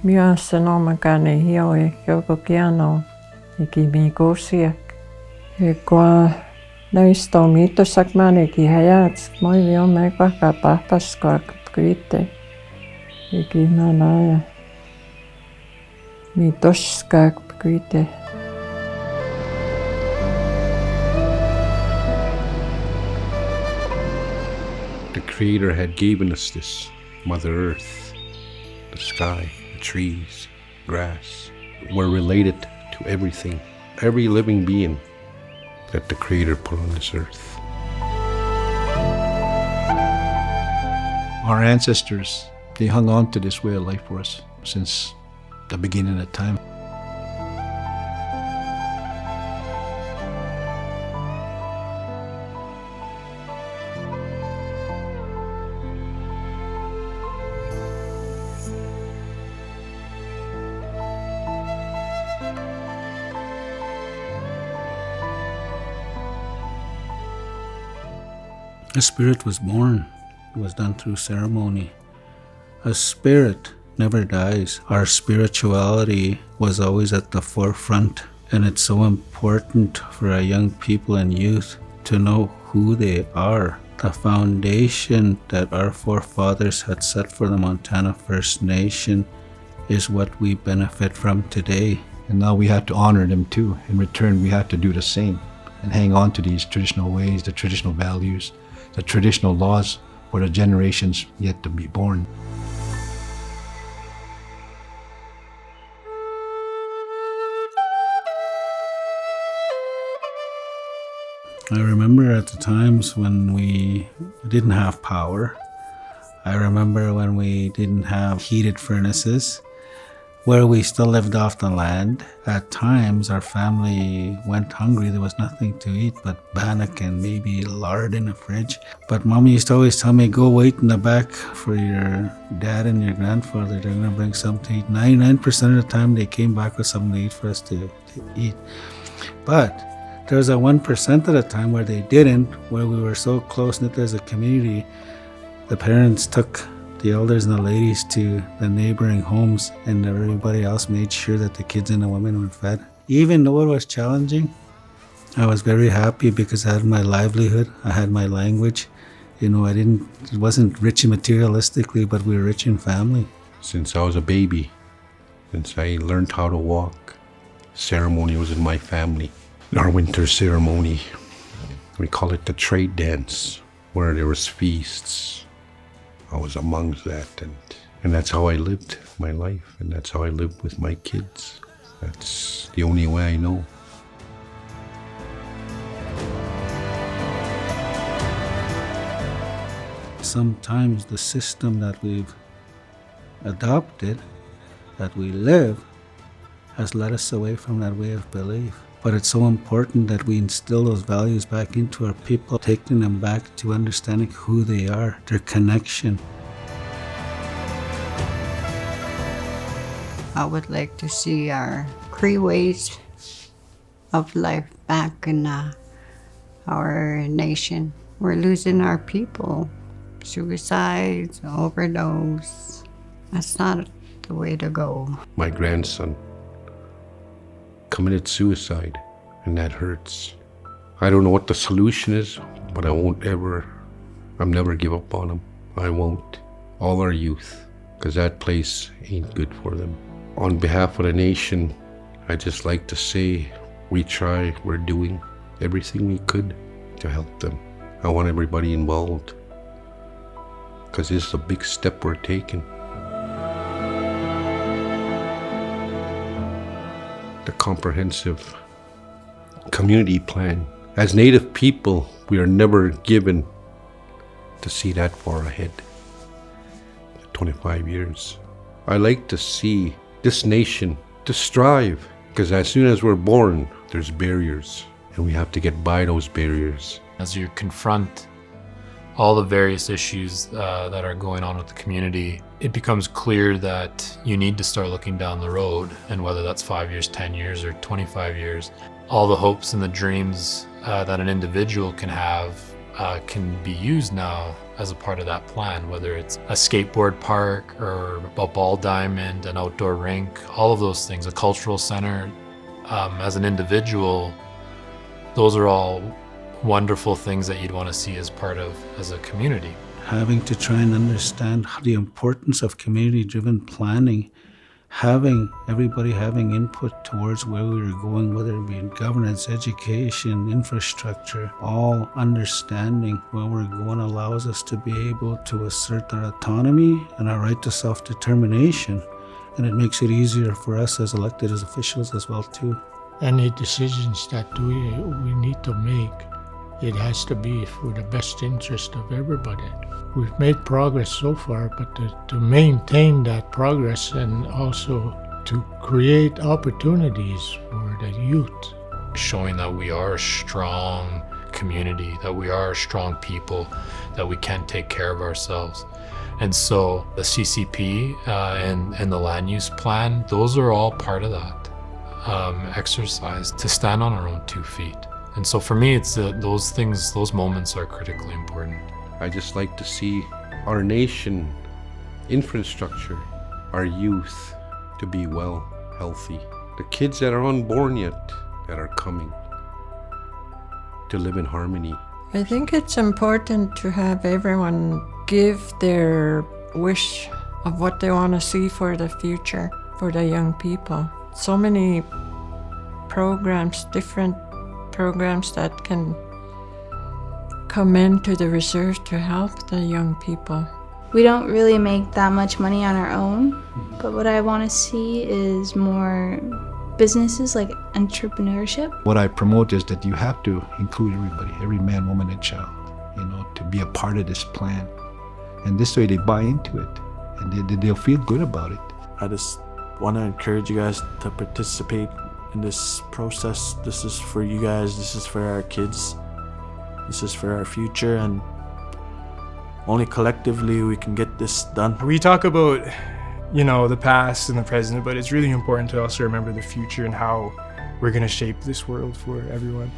Miassa no makane hio e kyoko kiano e ki mi kosiak. E kwa näistä on miittosak maneki hajats moi vi on me kwaka tahtaskak kuite. E ki mana ja miittoskak kuite. The Creator had given us this Mother Earth, the sky, the trees, grass. We're related to everything, every living being that the Creator put on this earth. Our ancestors, they hung on to this way of life for us since the beginning of time. A spirit was born. It was done through ceremony. A spirit never dies. Our spirituality was always at the forefront, and it's so important for our young people and youth to know who they are. The foundation that our forefathers had set for the Montana First Nation is what we benefit from today. And now we have to honor them too. In return, we have to do the same and hang on to these traditional ways, the traditional values, the traditional laws for the generations yet to be born. I remember at the times when we didn't have power. I remember when we didn't have heated furnaces, where we still lived off the land. At times, our family went hungry. There was nothing to eat but bannock and maybe lard in the fridge. But Mom used to always tell me, go wait in the back for your dad and your grandfather. They're going to bring something to eat. 99% of the time, they came back with something to eat for us to eat. But there was a 1% of the time where they didn't, where we were so close-knit as a community. The parents took the elders and the ladies to the neighboring homes, and everybody else made sure that the kids and the women were fed. Even though it was challenging, I was very happy because I had my livelihood, I had my language. It wasn't rich materialistically, but we were rich in family. Since I was a baby, since I learned how to walk, ceremony was in my family. Our winter ceremony, we call it the trade dance, where there was feasts. I was amongst that, and that's how I lived my life, and that's how I lived with my kids. That's the only way I know. Sometimes the system that we've adopted, that we live, has led us away from that way of belief. But it's so important that we instill those values back into our people, taking them back to understanding who they are, their connection. I would like to see our Cree ways of life back in our nation. We're losing our people. Suicides, overdose. That's not the way to go. My grandson committed suicide, and that hurts. I don't know what the solution is, but I'll never give up on him. I won't. All our youth, because that place ain't good for them. On behalf of the nation, I just like to say we're doing everything we could to help them. I want everybody involved, because this is a big step we're taking. The comprehensive community plan. As Native people, we are never given to see that far ahead. 25 years. I like to see this nation to strive, because as soon as we're born, there's barriers, and we have to get by those barriers. As you confront all the various issues that are going on with the community, it becomes clear that you need to start looking down the road, and whether that's 5 years, 10 years, or 25 years, all the hopes and the dreams that an individual can have can be used now as a part of that plan, whether it's a skateboard park or a ball diamond, an outdoor rink, all of those things, a cultural center. As an individual, those are all wonderful things that you'd want to see as a community. Having to try and understand the importance of community-driven planning, having everybody having input towards where we were going, whether it be in governance, education, infrastructure, all understanding where we're going allows us to be able to assert our autonomy and our right to self-determination. And it makes it easier for us as elected as officials as well too. Any decisions that we need to make, it has to be for the best interest of everybody. We've made progress so far, but to maintain that progress and also to create opportunities for the youth. Showing that we are a strong community, that we are a strong people, that we can take care of ourselves. And so the CCP and the land use plan, those are all part of that exercise to stand on our own 2 feet. And so for me, it's those things, those moments are critically important. I just like to see our nation, infrastructure, our youth to be well, healthy. The kids that are unborn yet, that are coming, to live in harmony. I think it's important to have everyone give their wish of what they want to see for the future, for the young people. So many programs, different programs that can come into the reserve to help the young people. We don't really make that much money on our own, but what I want to see is more businesses like entrepreneurship. What I promote is that you have to include everybody, every man, woman, and child, to be a part of this plan. And this way they buy into it and they'll feel good about it. I just want to encourage you guys to participate in this process. This is for you guys, this is for our kids, this is for our future, and only collectively we can get this done. We talk about, the past and the present, but it's really important to also remember the future and how we're going to shape this world for everyone.